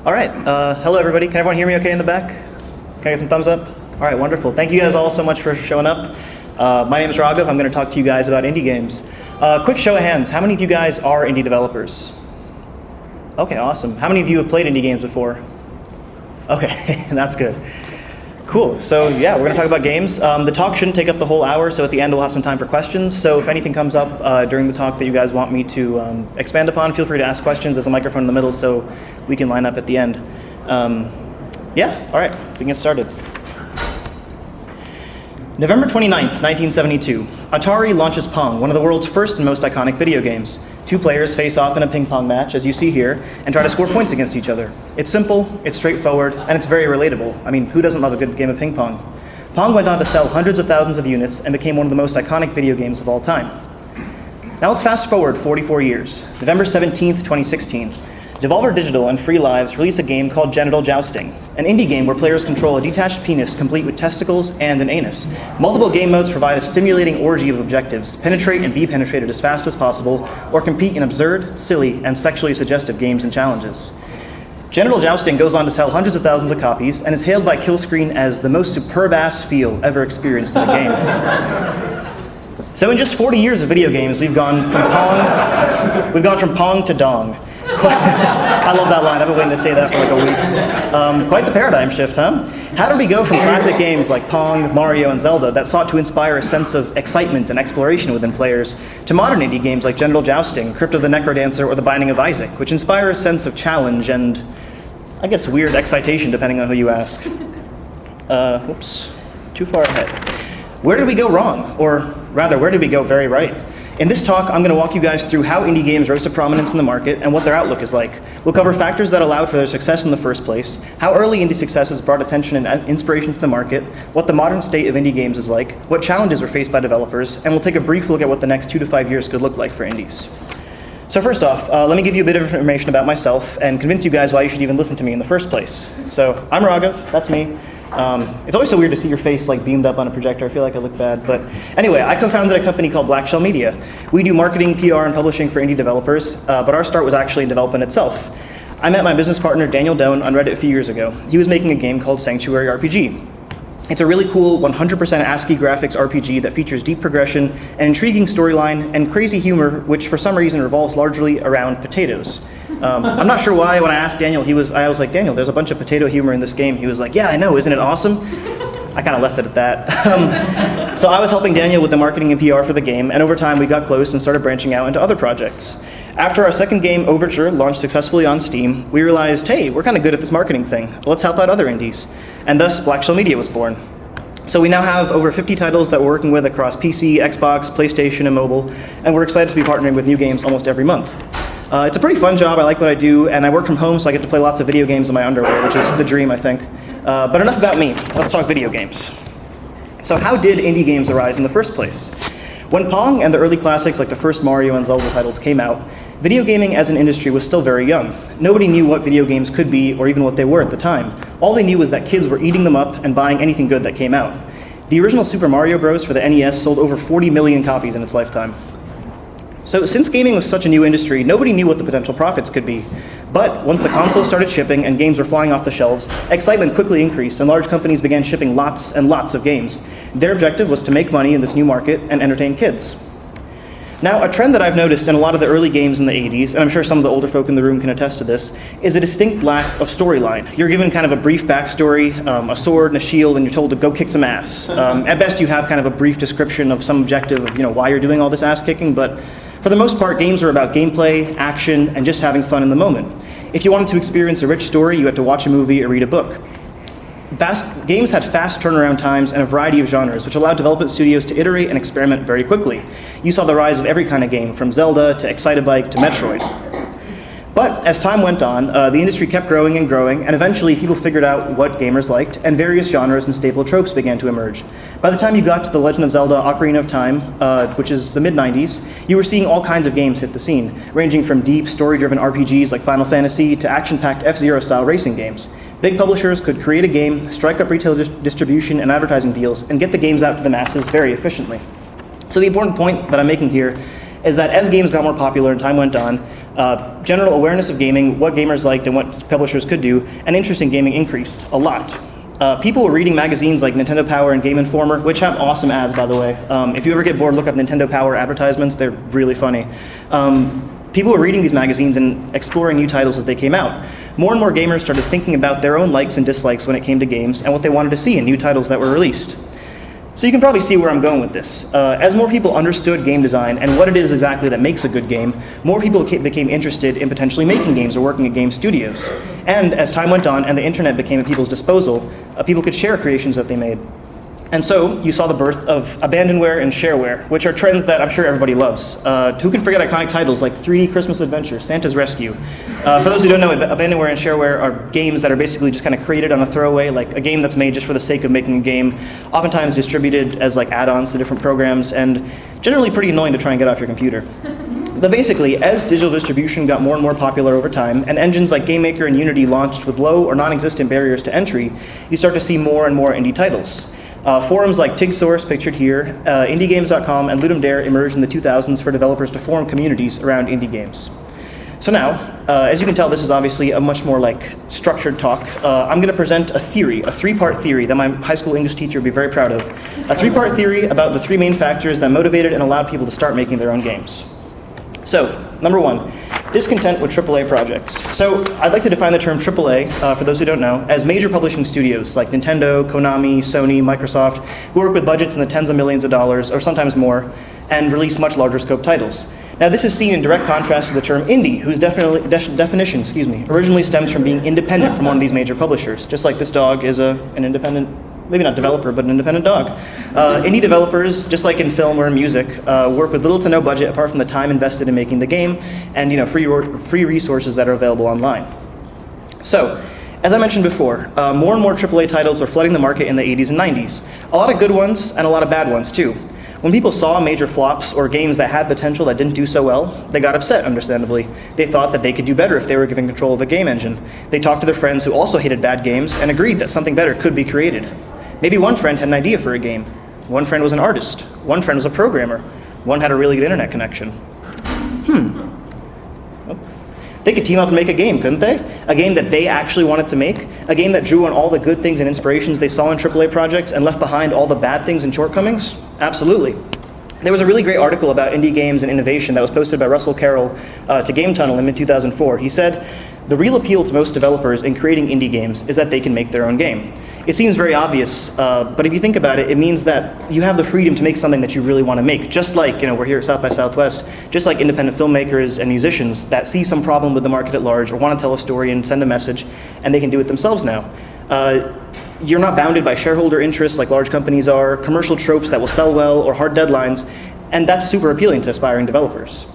All right, hello everybody. Can everyone hear me okay in the back? Can I get some thumbs up? All right, wonderful. Thank you guys all so much for showing up. My name is Raghav. I'm going to talk to you guys about indie games. Quick show of hands, how many of you guys are indie developers? Okay, awesome. How many of you have played indie games before? Okay, that's good. Cool, so yeah, we're going to talk about games. The talk shouldn't take up the whole hour, so at the end we'll have some time for questions. So if anything comes up during the talk that you guys want me to expand upon, feel free to ask questions. There's a microphone in the middle, so we can line up at the end. Yeah, all right, we can get started. November 29th, 1972, Atari launches Pong, one of the world's first and most iconic video games. Two players face off in a ping pong match, as you see here, and try to score points against each other. It's simple, it's straightforward, and it's very relatable. I mean, who doesn't love a good game of ping pong? Pong went on to sell hundreds of thousands of units and became one of the most iconic video games of all time. Now let's fast forward 44 years. November 17th, 2016. Devolver Digital and Free Lives released a game called Genital Jousting, an indie game where players control a detached penis complete with testicles and an anus. Multiple game modes provide a stimulating orgy of objectives, penetrate and be penetrated as fast as possible, or compete in absurd, silly, and sexually suggestive games and challenges. Genital Jousting goes on to sell hundreds of thousands of copies and is hailed by Killscreen as the most superb-ass feel ever experienced in a game. So in just 40 years of video games, we've gone from Pong to Dong. I love that line. I've been waiting to say that for like a week. Quite the paradigm shift, huh? How did we go from classic games like Pong, Mario, and Zelda that sought to inspire a sense of excitement and exploration within players to modern indie games like Genital Jousting, Crypt of the Necrodancer, or The Binding of Isaac, which inspire a sense of challenge and, I guess, weird excitation depending on who you ask. Whoops, too far ahead. Where did we go wrong? Or rather, where did we go very right? In this talk, I'm going to walk you guys through how indie games rose to prominence in the market and what their outlook is like. We'll cover factors that allowed for their success in the first place, how early indie successes brought attention and inspiration to the market, what the modern state of indie games is like, what challenges were faced by developers, and we'll take a brief look at what the next 2 to 5 years could look like for indies. So first off, let me give you a bit of information about myself and convince you guys why you should even listen to me in the first place. So I'm Raghav, that's me. It's always so weird to see your face like beamed up on a projector. I feel like I look bad, but anyway, I co-founded a company called Black Shell Media. We do marketing, PR, and publishing for indie developers, but our start was actually in development itself. I met my business partner Daniel Doan on Reddit a few years ago. He was making a game called Sanctuary RPG. It's a really cool 100% ASCII graphics RPG that features deep progression, an intriguing storyline, and crazy humor, which for some reason revolves largely around potatoes. I'm not sure why. When I asked Daniel, I was like, Daniel, there's a bunch of potato humor in this game. He was like, yeah, I know, isn't it awesome? I kind of left it at that. So I was helping Daniel with the marketing and PR for the game, and over time we got close and started branching out into other projects. After our second game, Overture, launched successfully on Steam, we realized, hey, we're kind of good at this marketing thing. Let's help out other indies. And thus, Black Shell Media was born. So we now have over 50 titles that we're working with across PC, Xbox, PlayStation, and mobile, and we're excited to be partnering with new games almost every month. It's a pretty fun job. I like what I do, and I work from home, so I get to play lots of video games in my underwear, which is the dream, I think. But enough about me. Let's talk video games. So how did indie games arise in the first place? When Pong and the early classics like the first Mario and Zelda titles came out, video gaming as an industry was still very young. Nobody knew what video games could be or even what they were at the time. All they knew was that kids were eating them up and buying anything good that came out. The original Super Mario Bros. For the NES sold over 40 million copies in its lifetime. So since gaming was such a new industry, nobody knew what the potential profits could be. But once the consoles started shipping and games were flying off the shelves, excitement quickly increased and large companies began shipping lots and lots of games. Their objective was to make money in this new market and entertain kids. Now, a trend that I've noticed in a lot of the early games in the 80s, and I'm sure some of the older folk in the room can attest to this, is a distinct lack of storyline. You're given kind of a brief backstory, a sword and a shield, and you're told to go kick some ass. At best, you have kind of a brief description of some objective of why you're doing all this ass kicking, but for the most part, games are about gameplay, action, and just having fun in the moment. If you wanted to experience a rich story, you had to watch a movie or read a book. Games had fast turnaround times and a variety of genres, which allowed development studios to iterate and experiment very quickly. You saw the rise of every kind of game, from Zelda to Excitebike to Metroid. But as time went on, the industry kept growing and growing, and eventually people figured out what gamers liked, and various genres and staple tropes began to emerge. By the time you got to The Legend of Zelda Ocarina of Time, which is the mid-90s, you were seeing all kinds of games hit the scene, ranging from deep, story-driven RPGs like Final Fantasy to action-packed F-Zero style racing games. Big publishers could create a game, strike up retail distribution and advertising deals, and get the games out to the masses very efficiently. So the important point that I'm making here is that as games got more popular and time went on, General awareness of gaming, what gamers liked and what publishers could do, and interest in gaming increased a lot. People were reading magazines like Nintendo Power and Game Informer, which have awesome ads, by the way. If you ever get bored, look up Nintendo Power advertisements. They're really funny. People were reading these magazines and exploring new titles as they came out. More and more gamers started thinking about their own likes and dislikes when it came to games and what they wanted to see in new titles that were released. So you can probably see where I'm going with this. As more people understood game design and what it is exactly that makes a good game, more people became interested in potentially making games or working at game studios. And as time went on and the internet became at people's disposal, people could share creations that they made. And so you saw the birth of abandonware and shareware, which are trends that I'm sure everybody loves. Who can forget iconic titles like 3D Christmas Adventure, Santa's Rescue? For those who don't know, abandonware and shareware are games that are basically just kind of created on a throwaway, like a game that's made just for the sake of making a game, oftentimes distributed as like add-ons to different programs, and generally pretty annoying to try and get off your computer. But basically, as digital distribution got more and more popular over time, and engines like GameMaker and Unity launched with low or non-existent barriers to entry, you start to see more and more indie titles. Forums like TigSource, pictured here, IndieGames.com, and Ludum Dare emerged in the 2000s for developers to form communities around indie games. So now, as you can tell, this is obviously a much more like structured talk. I'm going to present a theory, a three-part theory that my high school English teacher would be very proud of. A three-part theory about the three main factors that motivated and allowed people to start making their own games. So, number one, discontent with AAA projects. So, I'd like to define the term AAA, for those who don't know, as major publishing studios like Nintendo, Konami, Sony, Microsoft, who work with budgets in the tens of millions of dollars, or sometimes more, and release much larger scope titles. Now, this is seen in direct contrast to the term indie, whose definition originally stems from being independent from one of these major publishers, just like this dog is an independent, maybe not developer, but an independent dog. Indie developers, just like in film or in music, work with little to no budget apart from the time invested in making the game and free resources that are available online. So, as I mentioned before, more and more AAA titles were flooding the market in the 80s and 90s. A lot of good ones and a lot of bad ones too. When people saw major flops or games that had potential that didn't do so well, they got upset, understandably. They thought that they could do better if they were given control of a game engine. They talked to their friends who also hated bad games and agreed that something better could be created. Maybe one friend had an idea for a game. One friend was an artist. One friend was a programmer. One had a really good internet connection. They could team up and make a game, couldn't they? A game that they actually wanted to make? A game that drew on all the good things and inspirations they saw in AAA projects and left behind all the bad things and shortcomings? Absolutely. There was a really great article about indie games and innovation that was posted by Russell Carroll to Game Tunnel in mid-2004. He said, "The real appeal to most developers in creating indie games is that they can make their own game." It seems very obvious, but if you think about it, it means that you have the freedom to make something that you really want to make. Just like, we're here at South by Southwest, just like independent filmmakers and musicians that see some problem with the market at large or want to tell a story and send a message, and they can do it themselves now. You're not bounded by shareholder interests like large companies are, commercial tropes that will sell well, or hard deadlines, and that's super appealing to aspiring developers.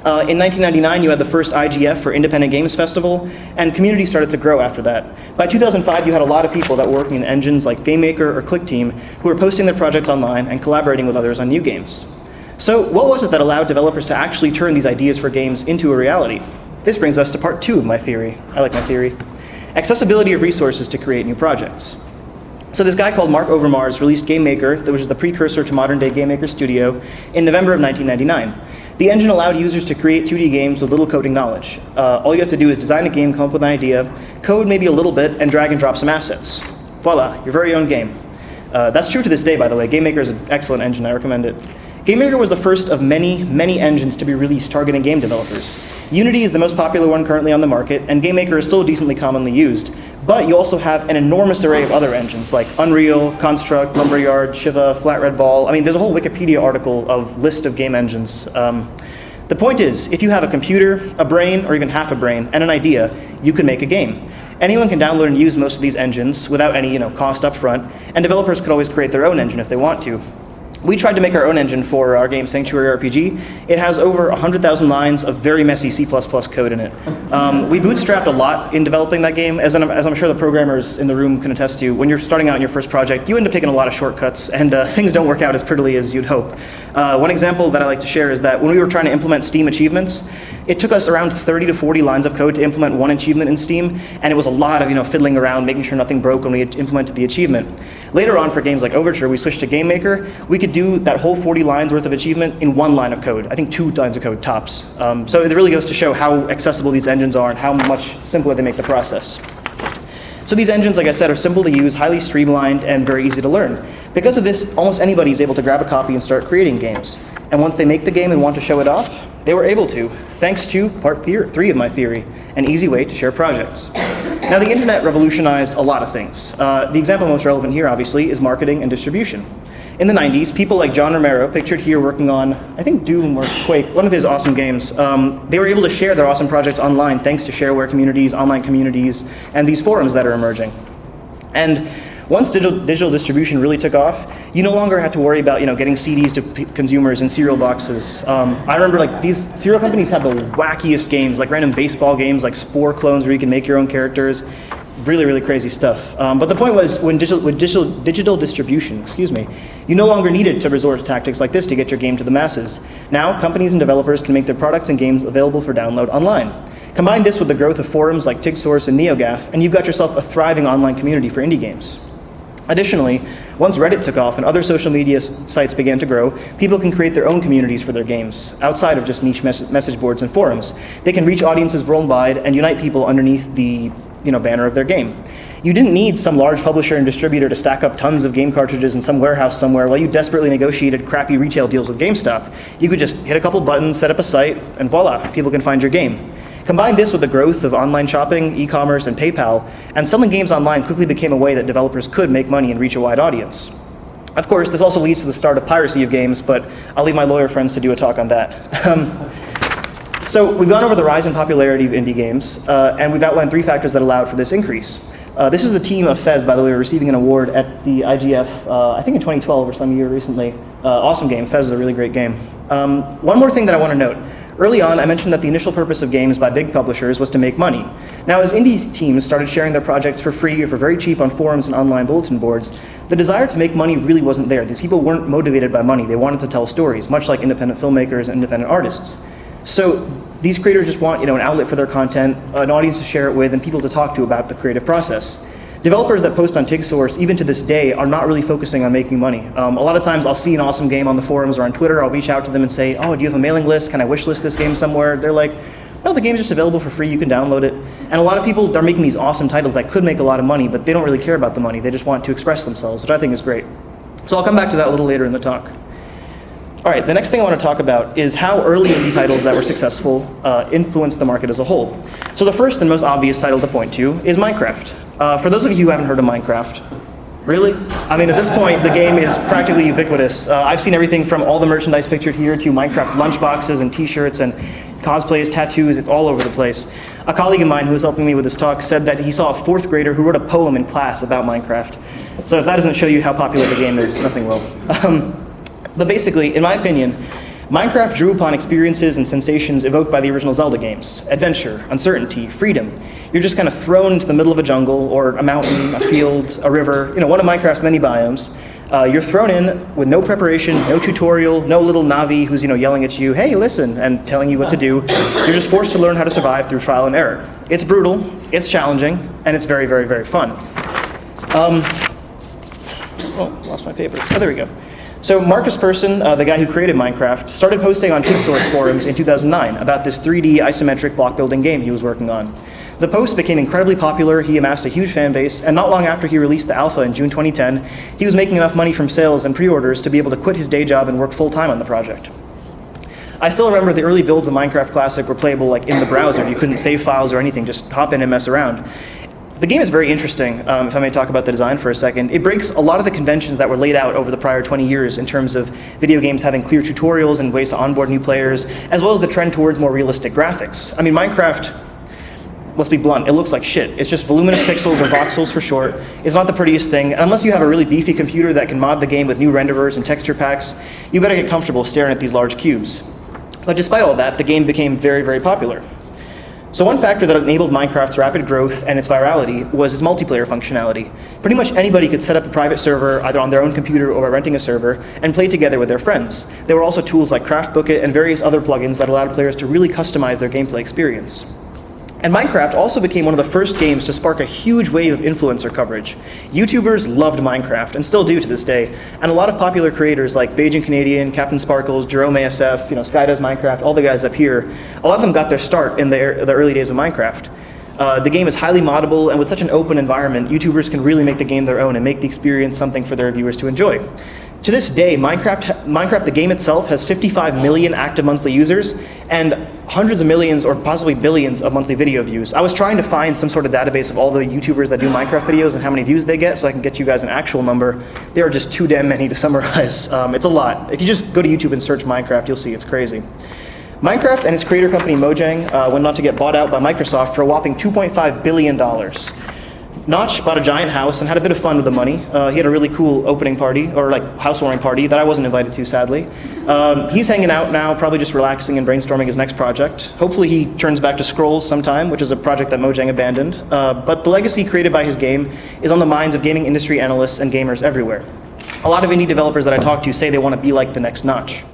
In 1999, you had the first IGF, or Independent Games Festival, and community started to grow after that. By 2005, you had a lot of people that were working in engines like GameMaker or ClickTeam who were posting their projects online and collaborating with others on new games. So what was it that allowed developers to actually turn these ideas for games into a reality? This brings us to part two of my theory. I like my theory. Accessibility of resources to create new projects. So this guy called Mark Overmars released GameMaker, which is the precursor to modern-day GameMaker Studio, in November of 1999. The engine allowed users to create 2D games with little coding knowledge. All you have to do is design a game, come up with an idea, code maybe a little bit, and drag and drop some assets. Voila, your very own game. That's true to this day, by the way. GameMaker is an excellent engine, I recommend it. GameMaker was the first of many, many engines to be released targeting game developers. Unity is the most popular one currently on the market, and GameMaker is still decently commonly used. But you also have an enormous array of other engines like Unreal, Construct, Lumberyard, Shiva, Flat Red Ball. I mean, there's a whole Wikipedia article of list of game engines. The point is, if you have a computer, a brain, or even half a brain, and an idea, you can make a game. Anyone can download and use most of these engines without any cost up front, and developers could always create their own engine if they want to. We tried to make our own engine for our game Sanctuary RPG. It has over 100,000 lines of very messy C++ code in it. We bootstrapped a lot in developing that game. As I'm sure the programmers in the room can attest to, when you're starting out in your first project, you end up taking a lot of shortcuts, and things don't work out as prettily as you'd hope. One example that I like to share is that when we were trying to implement Steam achievements, it took us around 30 to 40 lines of code to implement one achievement in Steam, and it was a lot of fiddling around, making sure nothing broke when we implemented the achievement. Later on, for games like Overture, we switched to GameMaker. We could could do that whole 40 lines worth of achievement in one line of code. I think 2 lines of code tops. So it really goes to show how accessible these engines are and how much simpler they make the process. So these engines, like I said, are simple to use, highly streamlined, and very easy to learn. Because of this, almost anybody is able to grab a copy and start creating games. And once they make the game and want to show it off, they were able to, thanks to part 3 of my theory, an easy way to share projects. Now, the internet revolutionized a lot of things. The example most relevant here, obviously, is marketing and distribution. In the 90s, people like John Romero, pictured here working on, I think Doom or Quake, one of his awesome games, they were able to share their awesome projects online thanks to shareware communities, online communities, and these forums that are emerging. And once digital distribution really took off, you no longer had to worry about getting CDs to consumers in cereal boxes. I remember these cereal companies had the wackiest games, like random baseball games, like Spore clones where you can make your own characters. Really, really crazy stuff. But the point was, with digital distribution, you no longer needed to resort to tactics like this to get your game to the masses. Now, companies and developers can make their products and games available for download online. Combine this with the growth of forums like TigSource and NeoGAF, and you've got yourself a thriving online community for indie games. Additionally, once Reddit took off and other social media sites began to grow, people can create their own communities for their games, outside of just niche message boards and forums. They can reach audiences worldwide and unite people underneath the banner of their game. You didn't need some large publisher and distributor to stack up tons of game cartridges in some warehouse somewhere while you desperately negotiated crappy retail deals with GameStop. You could just hit a couple buttons, set up a site, and voila, people can find your game. Combine this with the growth of online shopping, e-commerce, and PayPal, and selling games online quickly became a way that developers could make money and reach a wide audience. Of course, this also leads to the start of piracy of games, but I'll leave my lawyer friends to do a talk on that. So we've gone over the rise in popularity of indie games, and we've outlined 3 factors that allowed for this increase. This is the team of Fez, by the way, receiving an award at the IGF, I think in 2012 or some year recently. Awesome game. Fez is a really great game. One more thing that I want to note. Early on, I mentioned that the initial purpose of games by big publishers was to make money. Now, as indie teams started sharing their projects for free or for very cheap on forums and online bulletin boards, the desire to make money really wasn't there. These people weren't motivated by money. They wanted to tell stories, much like independent filmmakers and independent artists. So these creators just want an outlet for their content, an audience to share it with, and people to talk to about the creative process. Developers that post on TigSource, even to this day, are not really focusing on making money. A lot of times I'll see an awesome game on the forums or on Twitter, I'll reach out to them and say, oh, do you have a mailing list? Can I wishlist this game somewhere? They're like, no, the game's just available for free, you can download it. And a lot of people, they're making these awesome titles that could make a lot of money, but they don't really care about the money, they just want to express themselves, which I think is great. So I'll come back to that a little later in the talk. All right, the next thing I want to talk about is how early indie titles that were successful influenced the market as a whole. So the first and most obvious title to point to is Minecraft. For those of you who haven't heard of Minecraft, really? I mean, at this point, the game is practically ubiquitous. I've seen everything from all the merchandise pictured here to Minecraft lunchboxes and t-shirts and cosplays, tattoos, it's all over the place. A colleague of mine who was helping me with this talk said that he saw a 4th grader who wrote a poem in class about Minecraft. So if that doesn't show you how popular the game is, nothing will. But basically, in my opinion, Minecraft drew upon experiences and sensations evoked by the original Zelda games. Adventure, uncertainty, freedom. You're just kind of thrown into the middle of a jungle or a mountain, a field, a river, one of Minecraft's many biomes. You're thrown in with no preparation, no tutorial, no little Navi who's yelling at you, hey, listen, and telling you what to do. You're just forced to learn how to survive through trial and error. It's brutal, it's challenging, and it's very, very, very fun. Lost my paper. Oh, there we go. So Marcus Persson, the guy who created Minecraft, started posting on TigSource forums in 2009 about this 3D isometric block building game he was working on. The post became incredibly popular, he amassed a huge fan base, and not long after he released the alpha in June 2010, he was making enough money from sales and pre-orders to be able to quit his day job and work full-time on the project. I still remember the early builds of Minecraft Classic were playable in the browser. You couldn't save files or anything, just hop in and mess around. The game is very interesting, if I may talk about the design for a second. It breaks a lot of the conventions that were laid out over the prior 20 years in terms of video games having clear tutorials and ways to onboard new players, as well as the trend towards more realistic graphics. I mean, Minecraft, let's be blunt, it looks like shit. It's just voluminous pixels or voxels for short. It's not the prettiest thing, and unless you have a really beefy computer that can mod the game with new renderers and texture packs, you better get comfortable staring at these large cubes. But despite all that, the game became very, very popular. So one factor that enabled Minecraft's rapid growth and its virality was its multiplayer functionality. Pretty much anybody could set up a private server either on their own computer or by renting a server and play together with their friends. There were also tools like CraftBookit and various other plugins that allowed players to really customize their gameplay experience. And Minecraft also became one of the first games to spark a huge wave of influencer coverage. YouTubers loved Minecraft, and still do to this day, and a lot of popular creators like Bajan Canadian, Captain Sparkles, Jerome ASF, Sky Does Minecraft, all the guys up here, a lot of them got their start in the early days of Minecraft. The game is highly moddable, and with such an open environment, YouTubers can really make the game their own and make the experience something for their viewers to enjoy. To this day, Minecraft, the game itself, has 55 million active monthly users and hundreds of millions or possibly billions of monthly video views. I was trying to find some sort of database of all the YouTubers that do Minecraft videos and how many views they get so I can get you guys an actual number. There are just too damn many to summarize. It's a lot. If you just go to YouTube and search Minecraft, you'll see it's crazy. Minecraft and its creator company Mojang went on to get bought out by Microsoft for a whopping $2.5 billion. Notch bought a giant house and had a bit of fun with the money. He had a really cool opening party, or like housewarming party, that I wasn't invited to, sadly. He's hanging out now, probably just relaxing and brainstorming his next project. Hopefully he turns back to Scrolls sometime, which is a project that Mojang abandoned. But the legacy created by his game is on the minds of gaming industry analysts and gamers everywhere. A lot of indie developers that I talk to say they want to be like the next Notch.